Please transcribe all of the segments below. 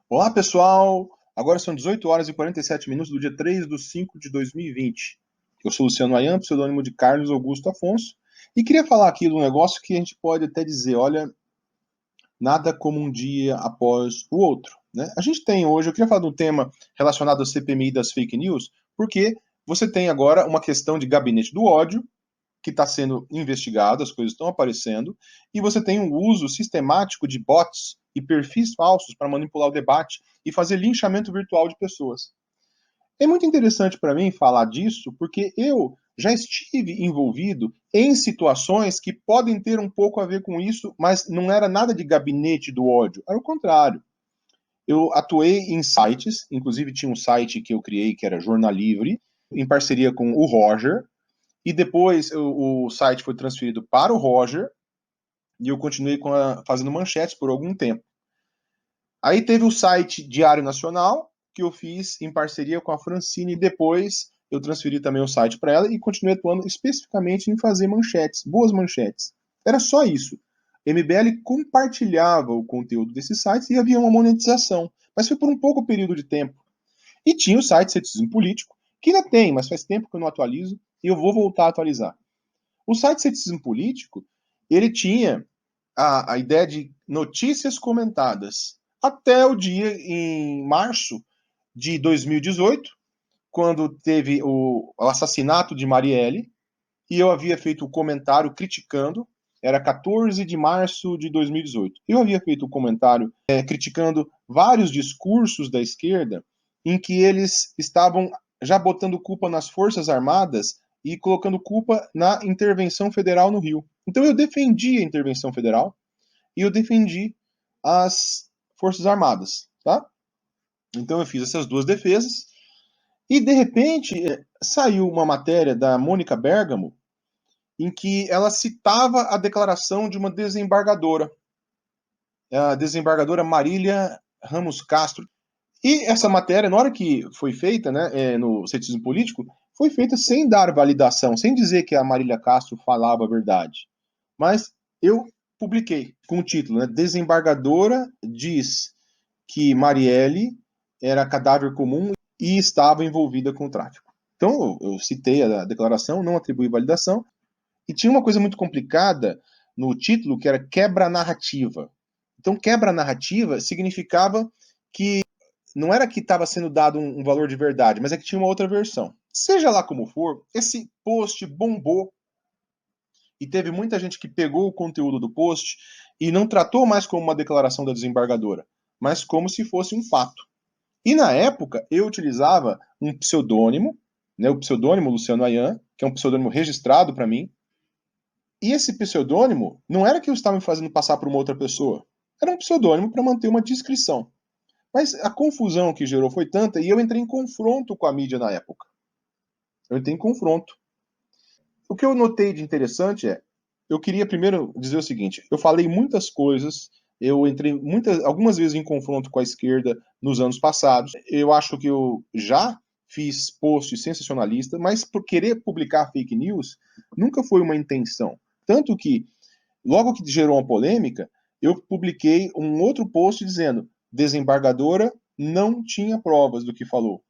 Olá, pessoal! Agora são 18 horas e 47 minutos do dia 3 de 5 de 2020. Eu sou Luciano Ayan, pseudônimo de Carlos Augusto Afonso, e queria falar aqui de um negócio que a gente pode até dizer, olha, nada como um dia após o outro, né? A gente tem hoje, eu queria falar de um tema relacionado ao CPMI das fake news, porque você tem agora uma questão de gabinete do ódio, que está sendo investigado, as coisas estão aparecendo, e você tem um uso sistemático de bots e perfis falsos para manipular o debate e fazer linchamento virtual de pessoas. É muito interessante para mim falar disso, porque eu já estive envolvido em situações que podem ter um pouco a ver com isso, mas não era nada de gabinete do ódio, era o contrário. Eu atuei em sites, inclusive tinha um site que eu criei que era Jornal Livre, em parceria com o Roger, e depois o site foi transferido para o Roger e eu continuei fazendo manchetes por algum tempo. Aí teve o site Diário Nacional, que eu fiz em parceria com a Francine, e depois eu transferi também o site para ela e continuei atuando especificamente em fazer manchetes, boas manchetes. Era só isso. MBL compartilhava o conteúdo desses sites e havia uma monetização, mas foi por um pouco período de tempo. E tinha o site Ceticismo Político, que ainda tem, mas faz tempo que eu não atualizo e eu vou voltar a atualizar. O site Ceticismo Político, ele tinha a ideia de notícias comentadas até o dia em março de 2018, quando teve o assassinato de Marielle, e eu havia feito o comentário criticando, era 14 de março de 2018. Eu havia feito o comentário criticando vários discursos da esquerda em que eles estavam já botando culpa nas Forças Armadas e colocando culpa na intervenção federal no Rio. Então eu defendi a intervenção federal e eu defendi as Forças Armadas, tá? Então eu fiz essas duas defesas e de repente saiu uma matéria da Mônica Bergamo em que ela citava a declaração de uma desembargadora, a desembargadora Marília Ramos Castro. E essa matéria, na hora que foi feita, né, no Ceticismo Político, foi feita sem dar validação, sem dizer que a Marília Castro falava a verdade. Mas eu publiquei com o título, né, Desembargadora diz que Marielle era cadáver comum e estava envolvida com o tráfico. Então eu citei a declaração, não atribuí validação, e tinha uma coisa muito complicada no título que era quebra-narrativa. Então, quebra-narrativa significava que não era que estava sendo dado um valor de verdade, mas é que tinha uma outra versão. Seja lá como for, esse post bombou e teve muita gente que pegou o conteúdo do post e não tratou mais como uma declaração da desembargadora, mas como se fosse um fato. E na época eu utilizava um pseudônimo, né, o pseudônimo Luciano Ayan, que é um pseudônimo registrado para mim, e esse pseudônimo não era que eu estava me fazendo passar por uma outra pessoa. Era um pseudônimo para manter uma descrição. Mas a confusão que gerou foi tanta e eu entrei em confronto com a mídia na época. Eu entrei em confronto. O que eu notei de interessante é, eu queria primeiro dizer o seguinte, eu falei muitas coisas, eu entrei algumas vezes em confronto com a esquerda nos anos passados. Eu acho que eu já fiz posts sensacionalistas, mas por querer publicar fake news nunca foi uma intenção. Tanto que logo que gerou uma polêmica, eu publiquei um outro post dizendo: desembargadora não tinha provas do que falou.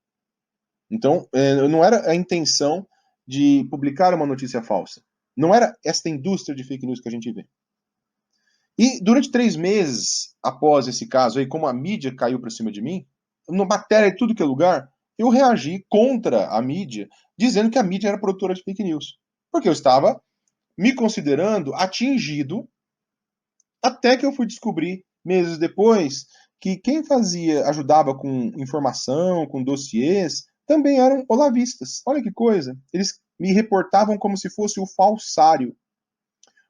Então, não era a intenção de publicar uma notícia falsa. Não era esta indústria de fake news que a gente vê. E durante 3 meses após esse caso aí, como a mídia caiu para cima de mim, na matéria de tudo que é lugar, eu reagi contra a mídia, dizendo que a mídia era produtora de fake news. Porque eu estava me considerando atingido. Até que eu fui descobrir, meses depois, que quem ajudava com informação, com dossiês, também eram olavistas. Olha que coisa. Eles me reportavam como se fosse o falsário.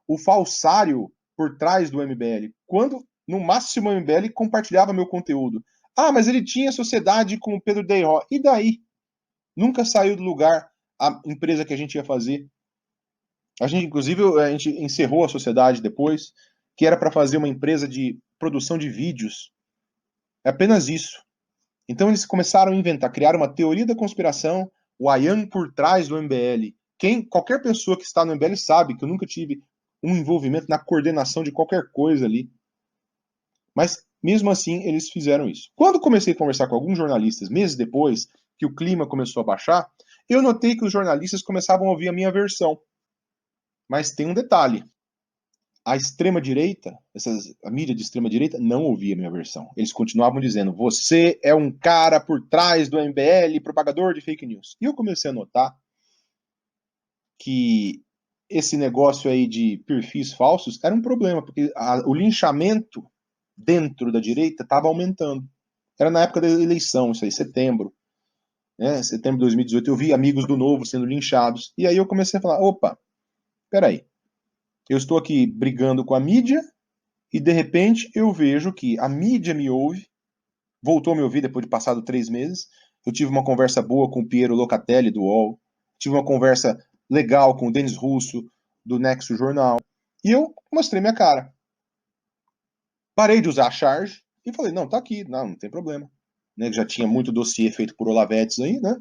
O falsário por trás do MBL. Quando, no máximo, o MBL compartilhava meu conteúdo. Ah, mas ele tinha sociedade com o Pedro Deiró. E daí? Nunca saiu do lugar a empresa que a gente ia fazer. A gente, inclusive, a gente encerrou a sociedade depois, que era para fazer uma empresa de produção de vídeos. É apenas isso. Então eles começaram a inventar, criaram uma teoria da conspiração, o Ayan por trás do MBL. Qualquer pessoa que está no MBL sabe que eu nunca tive um envolvimento na coordenação de qualquer coisa ali. Mas mesmo assim eles fizeram isso. Quando comecei a conversar com alguns jornalistas, meses depois, que o clima começou a baixar, eu notei que os jornalistas começavam a ouvir a minha versão. Mas tem um detalhe. A extrema-direita, a mídia de extrema-direita, não ouvia a minha versão. Eles continuavam dizendo, você é um cara por trás do MBL, propagador de fake news. E eu comecei a notar que esse negócio aí de perfis falsos era um problema, porque o linchamento dentro da direita estava aumentando. Era na época da eleição, isso aí, setembro. Né? Setembro de 2018, eu vi amigos do Novo sendo linchados. E aí eu comecei a falar, opa, peraí. Eu estou aqui brigando com a mídia e, de repente, eu vejo que a mídia me ouve, voltou a me ouvir depois de passado 3 meses. Eu tive uma conversa boa com o Piero Locatelli, do UOL. Tive uma conversa legal com o Denis Russo, do Nexo Jornal. E eu mostrei minha cara. Parei de usar a charge e falei, não, tá aqui, não tem problema. Né, já tinha muito dossiê feito por Olavetes aí, né?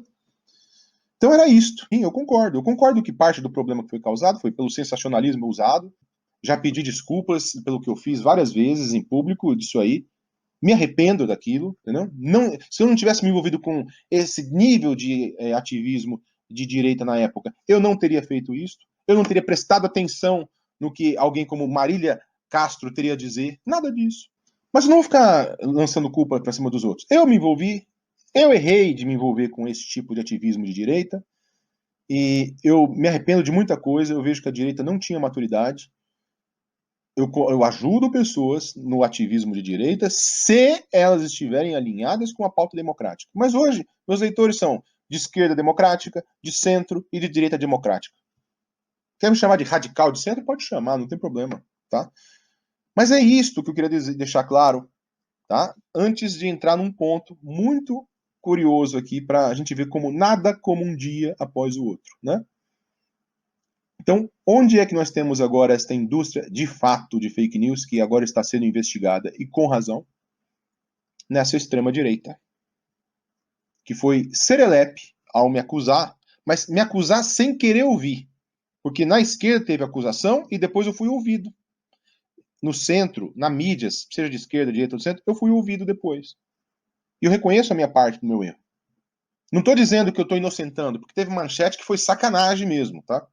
Então era isto. Sim, eu concordo. Eu concordo que parte do problema que foi causado foi pelo sensacionalismo usado. Já pedi desculpas pelo que eu fiz várias vezes em público disso aí. Me arrependo daquilo, entendeu? Não, se eu não tivesse me envolvido com esse nível de ativismo de direita na época, eu não teria feito isso. Eu não teria prestado atenção no que alguém como Marília Castro teria a dizer. Nada disso. Mas eu não vou ficar lançando culpa para cima dos outros. Eu me envolvi, eu errei de me envolver com esse tipo de ativismo de direita e eu me arrependo de muita coisa. Eu vejo que a direita não tinha maturidade. Eu ajudo pessoas no ativismo de direita se elas estiverem alinhadas com a pauta democrática. Mas hoje, meus leitores são de esquerda democrática, de centro e de direita democrática. Quer me chamar de radical de centro? Pode chamar, não tem problema, tá? Mas é isto que eu queria deixar claro, tá? Antes de entrar num ponto muito curioso aqui para a gente ver como nada como um dia após o outro, né? Então, onde é que nós temos agora esta indústria de fato de fake news que agora está sendo investigada e com razão? Nessa extrema-direita, que foi serelepe ao me acusar, mas me acusar sem querer ouvir. Porque na esquerda teve acusação e depois eu fui ouvido. No centro, na mídia, seja de esquerda, de direita ou do centro, eu fui ouvido depois. E eu reconheço a minha parte do meu erro. Não estou dizendo que eu estou inocentando, porque teve manchete que foi sacanagem mesmo, tá?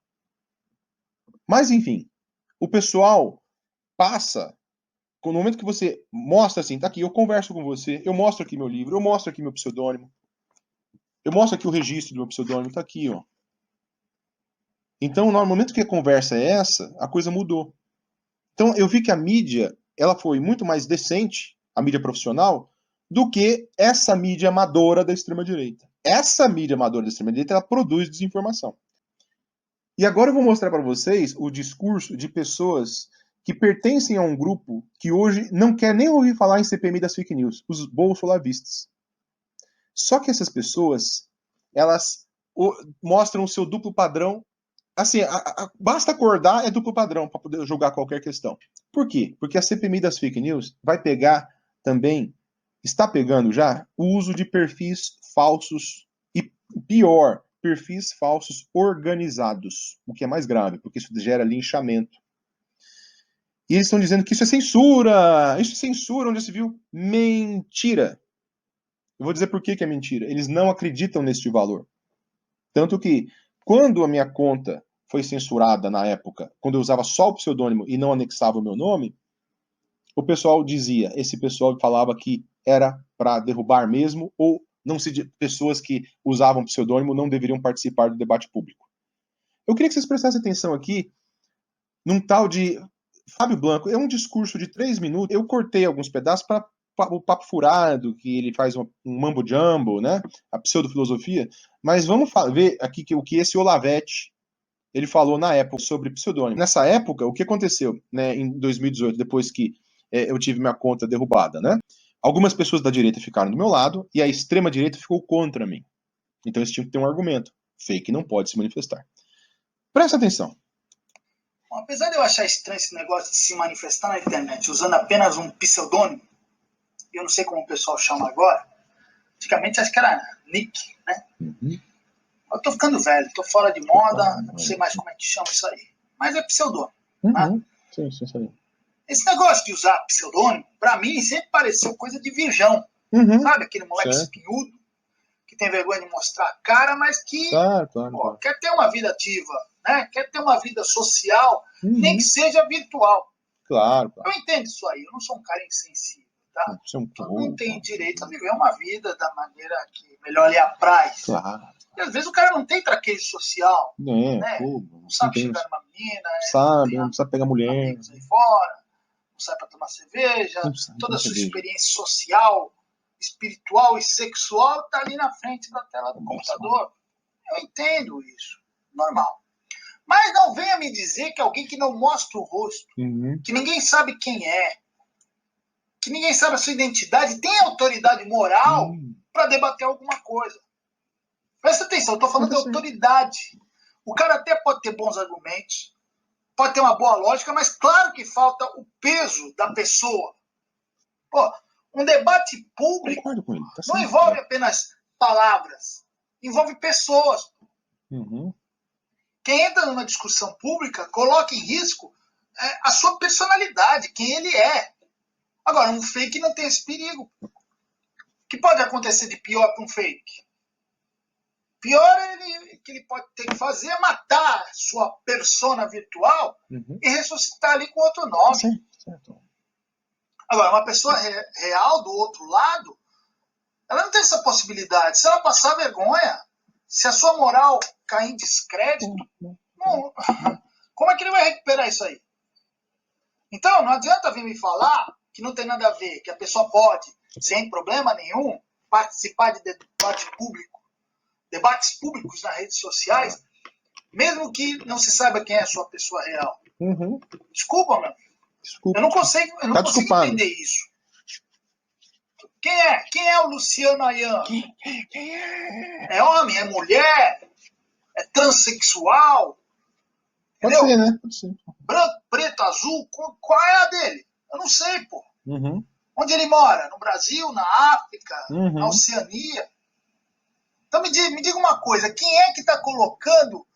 Mas, enfim, o pessoal passa, no momento que você mostra assim, tá aqui, eu converso com você, eu mostro aqui meu livro, eu mostro aqui meu pseudônimo, eu mostro aqui o registro do meu pseudônimo, tá aqui, ó. Então, no momento que a conversa é essa, a coisa mudou. Então, eu vi que a mídia, ela foi muito mais decente, a mídia profissional, do que essa mídia amadora da extrema-direita. Essa mídia amadora da extrema-direita, ela produz desinformação. E agora eu vou mostrar para vocês o discurso de pessoas que pertencem a um grupo que hoje não quer nem ouvir falar em CPMI das fake news, os bolsolavistas. Só que essas pessoas, elas mostram o seu duplo padrão. Assim, basta acordar é duplo padrão para poder julgar qualquer questão. Por quê? Porque a CPMI das fake news vai pegar também, está pegando já, o uso de perfis falsos e, pior, perfis falsos organizados, o que é mais grave, porque isso gera linchamento. E eles estão dizendo que isso é censura onde se viu. Mentira. Eu vou dizer por que é mentira. Eles não acreditam neste valor. Tanto que, quando a minha conta foi censurada na época, quando eu usava só o pseudônimo e não anexava o meu nome, o pessoal dizia, esse pessoal falava que era para derrubar mesmo, ou não se pessoas que usavam pseudônimo não deveriam participar do debate público. Eu queria que vocês prestassem atenção aqui num tal de Fábio Blanco. É um discurso de 3 minutos. Eu cortei alguns pedaços para o papo furado, que ele faz um mambo-jumbo, né? A pseudofilosofia. Mas vamos ver aqui o que esse Olavete ele falou na época sobre pseudônimo. Nessa época, o que aconteceu, né, em 2018, depois que eu tive minha conta derrubada, né? Algumas pessoas da direita ficaram do meu lado e a extrema-direita ficou contra mim. Então eles tinham que ter um argumento. Fake não pode se manifestar. Presta atenção. Bom, apesar de eu achar estranho esse negócio de se manifestar na internet usando apenas um pseudônimo, eu não sei como o pessoal chama agora, antigamente acho que era nick, né? Uhum. Eu tô ficando velho, tô fora de moda, não sei mais como é que chama isso aí. Mas é pseudônimo. Uhum. Né? Sim. Esse negócio de usar pseudônimo, pra mim, sempre pareceu coisa de virgão. Sabe? Aquele moleque espinhudo, que tem vergonha de mostrar a cara, mas que Claro. quer ter uma vida ativa, né? Quer ter uma vida social, nem que seja virtual. Claro. Eu entendo isso aí, eu não sou um cara insensível, tá? Todo mundo tem direito a viver uma vida da maneira que melhor lhe apraz. Claro. E às vezes o cara não tem traquejo social, né? Não sabe chegar numa menina, não sabe pegar mulher, aí fora, não sai pra tomar cerveja, toda a sua experiência social, espiritual e sexual tá ali na frente da tela do computador. Eu entendo isso, normal. Mas não venha me dizer que alguém que não mostra o rosto, que ninguém sabe quem é, que ninguém sabe a sua identidade, tem autoridade moral para debater alguma coisa. Presta atenção, eu estou falando de autoridade. O cara até pode ter bons argumentos, pode ter uma boa lógica, mas claro que falta o peso da pessoa. Pô, um debate público não envolve apenas palavras, envolve pessoas. Quem entra numa discussão pública coloca em risco a sua personalidade, quem ele é. Agora, um fake não tem esse perigo. O que pode acontecer de pior para um fake? Pior que ele pode ter que fazer é matar sua persona virtual e ressuscitar ali com outro nome. Certo. Agora, uma pessoa real do outro lado, ela não tem essa possibilidade. Se ela passar vergonha, se a sua moral cair em descrédito, como é que ele vai recuperar isso aí? Então, não adianta vir me falar que não tem nada a ver, que a pessoa pode, sem problema nenhum, participar de debate público, debates públicos nas redes sociais, mesmo que não se saiba quem é a sua pessoa real. Desculpa, meu. Eu não consigo entender isso. Quem é o Luciano Ayan? Quem é? É homem? É mulher? É transexual? Pode ser, né? Pode ser. Branco, preto, azul? Qual é a dele? Eu não sei, pô. Onde ele mora? No Brasil? Na África? Na Oceania? Então me diga uma coisa. Quem é que está colocando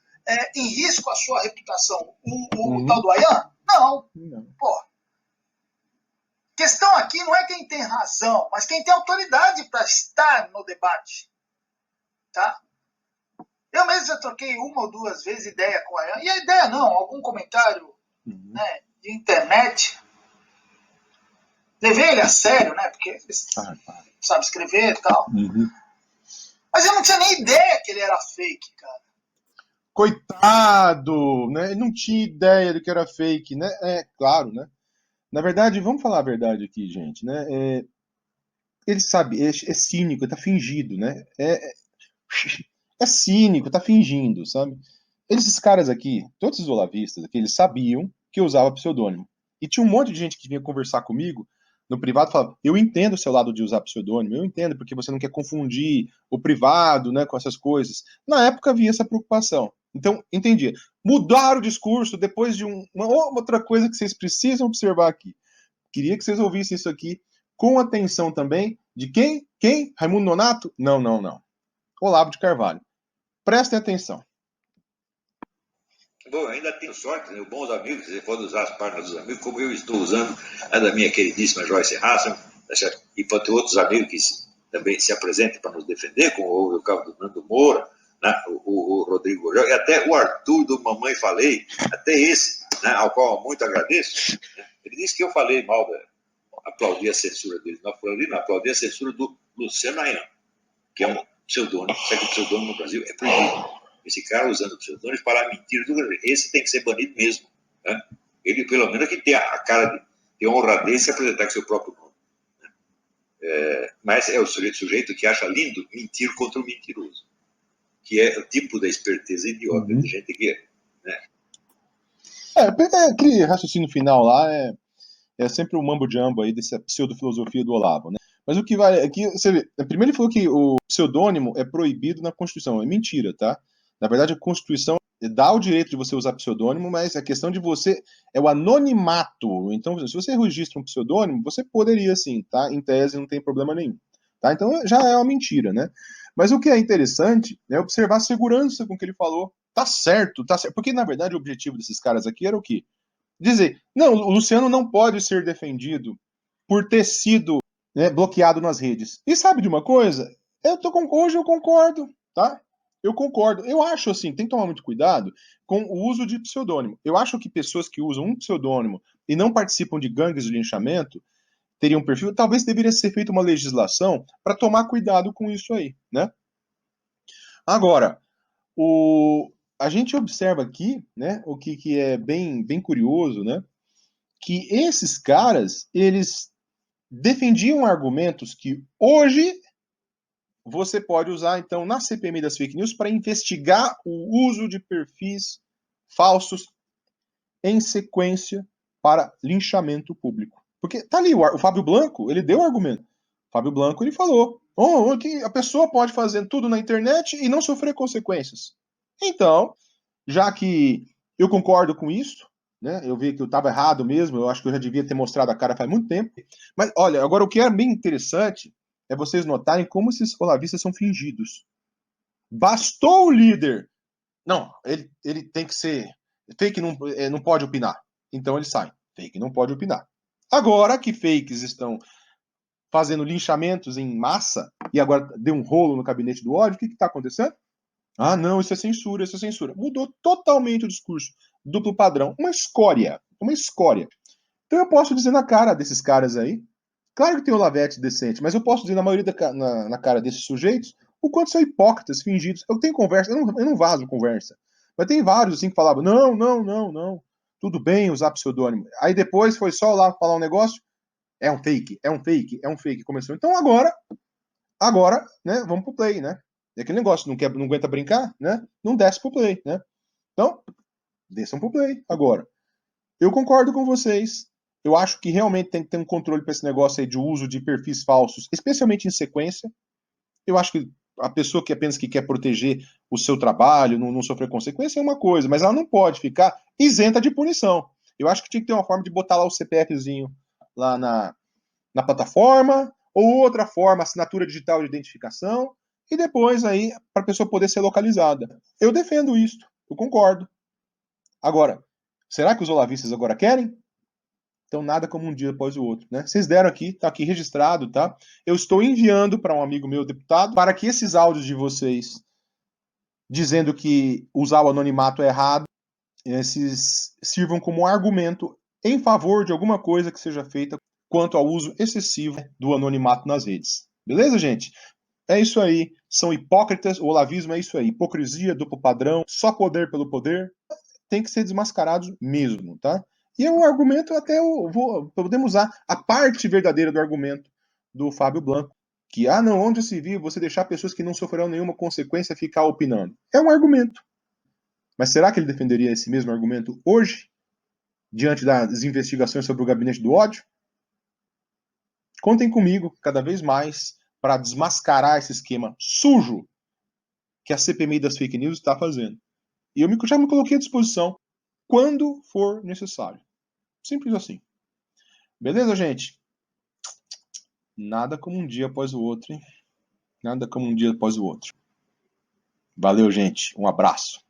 em risco a sua reputação? O tal do Ayan? Não. Pô. Questão aqui não é quem tem razão, mas quem tem autoridade para estar no debate. Tá? Eu mesmo já troquei uma ou duas vezes ideia com a Ayan. E a ideia não, algum comentário né, de internet. Levei ele a sério, né? Porque ele sabe escrever e tal. Mas eu não tinha nem ideia que ele era fake, cara. Coitado, né? Ele não tinha ideia de que era fake, né? Claro, né? Na verdade, vamos falar a verdade aqui, gente, né? Ele sabe, é cínico, tá fingido, né? É cínico, tá fingindo, sabe? Esses caras aqui, todos os olavistas aqui, eles sabiam que eu usava pseudônimo. E tinha um monte de gente que vinha conversar comigo no privado e falava, eu entendo o seu lado de usar pseudônimo, eu entendo, porque você não quer confundir o privado, né, com essas coisas. Na época havia essa preocupação. Então, entendi. Mudar o discurso depois de uma outra coisa que vocês precisam observar aqui. Queria que vocês ouvissem isso aqui com atenção também. De quem? Quem? Raimundo Nonato? Não. Olavo de Carvalho. Prestem atenção. Bom, eu ainda tenho sorte, tenho bons amigos, você pode usar as páginas dos amigos, como eu estou usando a da minha queridíssima Joyce Hasselman, e pode ter outros amigos que também se apresentem para nos defender, como o caso do Nando Moura, né, o Rodrigo Gurgel, e até o Arthur do Mamãe Falei, até esse, né, ao qual eu muito agradeço. Né, ele disse que eu falei mal, aplaudi a censura dele. Não aplaudi a censura do Luciano Ayan, que é um pseudônimo, só que o pseudônimo no Brasil é proibido. Esse cara usando pseudônimos para mentir do Brasil. Esse tem que ser banido mesmo. Né? Ele, pelo menos, que tem a cara de ter honradez se apresentar com seu próprio nome. Né? Mas é o sujeito que acha lindo mentir contra o mentiroso. Que é o tipo da esperteza idiota de gente que né? Aquele raciocínio final lá é sempre o mambo-jumbo aí dessa pseudo-filosofia do Olavo, né? Mas o que vai aqui, você vê, primeiro ele falou que o pseudônimo é proibido na Constituição. É mentira, tá? Na verdade, a Constituição dá o direito de você usar pseudônimo, mas a questão de você é o anonimato. Então, se você registra um pseudônimo, você poderia sim, tá? Em tese, não tem problema nenhum. Tá? Então, já é uma mentira, né? Mas o que é interessante é observar a segurança com que ele falou. Tá certo. Porque, na verdade, o objetivo desses caras aqui era o quê? dizer, não, o Luciano não pode ser defendido por ter sido, né, bloqueado nas redes. E sabe de uma coisa? Hoje eu concordo, tá? Eu concordo. Eu acho assim, tem que tomar muito cuidado com o uso de pseudônimo. Eu acho que pessoas que usam um pseudônimo e não participam de gangues de linchamento teriam um perfil. Talvez deveria ser feita uma legislação para tomar cuidado com isso aí, né? Agora, a gente observa aqui, né, o que é bem curioso, né, que esses caras, eles defendiam argumentos que hoje você pode usar, então, na CPMI das fake news para investigar o uso de perfis falsos em sequência para linchamento público. Porque tá ali, o Fábio Blanco, ele deu o argumento. O Fábio Blanco, ele falou que a pessoa pode fazer tudo na internet e não sofrer consequências. Então, já que eu concordo com isso, né? Eu vi que eu estava errado mesmo, eu acho que eu já devia ter mostrado a cara faz muito tempo. Mas, olha, agora o que é bem interessante é vocês notarem como esses olavistas são fingidos. Bastou o líder. Não, ele tem que ser. Fake não pode opinar. Então ele sai. Fake não pode opinar. Agora que fakes estão fazendo linchamentos em massa, e agora deu um rolo no gabinete do ódio, o que está acontecendo? Ah, não, isso é censura, isso é censura. Mudou totalmente o discurso. Duplo padrão. Uma escória. Uma escória. Então eu posso dizer na cara desses caras aí, claro que tem o Lavete decente, mas eu posso dizer na maioria na cara desses sujeitos o quanto são hipócritas, fingidos. Eu tenho conversa, eu não vazo conversa. Mas tem vários assim que falavam, não. Tudo bem usar pseudônimo. Aí depois foi só lá falar um negócio, é um fake. Começou. Então agora, né, vamos pro play, né? É aquele negócio, não aguenta brincar, né? Não desce pro play, né? Então, desçam pro play agora. Eu concordo com vocês. Eu acho que realmente tem que ter um controle para esse negócio aí de uso de perfis falsos, especialmente em sequência. Eu acho que a pessoa que apenas que quer proteger o seu trabalho, não sofrer consequência, é uma coisa, mas ela não pode ficar isenta de punição. Eu acho que tinha que ter uma forma de botar lá o CPFzinho lá na plataforma, ou outra forma, assinatura digital de identificação, e depois aí para a pessoa poder ser localizada. Eu defendo isso, eu concordo. Agora, será que os olavistas agora querem? Então, nada como um dia após o outro, né? Vocês deram aqui, tá aqui registrado, tá? Eu estou enviando para um amigo meu, deputado, para que esses áudios de vocês dizendo que usar o anonimato é errado, esses sirvam como argumento em favor de alguma coisa que seja feita quanto ao uso excessivo do anonimato nas redes. Beleza, gente? É isso aí. São hipócritas, o olavismo é isso aí. Hipocrisia, duplo padrão, só poder pelo poder. Tem que ser desmascarados mesmo, tá? E é um argumento, até podemos usar a parte verdadeira do argumento do Fábio Blanco, que, não, onde se viu você deixar pessoas que não sofrerão nenhuma consequência ficar opinando. É um argumento. Mas será que ele defenderia esse mesmo argumento hoje, diante das investigações sobre o gabinete do ódio? Contem comigo cada vez mais para desmascarar esse esquema sujo que a CPMI das fake news está fazendo. E eu já me coloquei à disposição quando for necessário. Simples assim. Beleza, gente? Nada como um dia após o outro, hein? Nada como um dia após o outro. Valeu, gente. Um abraço.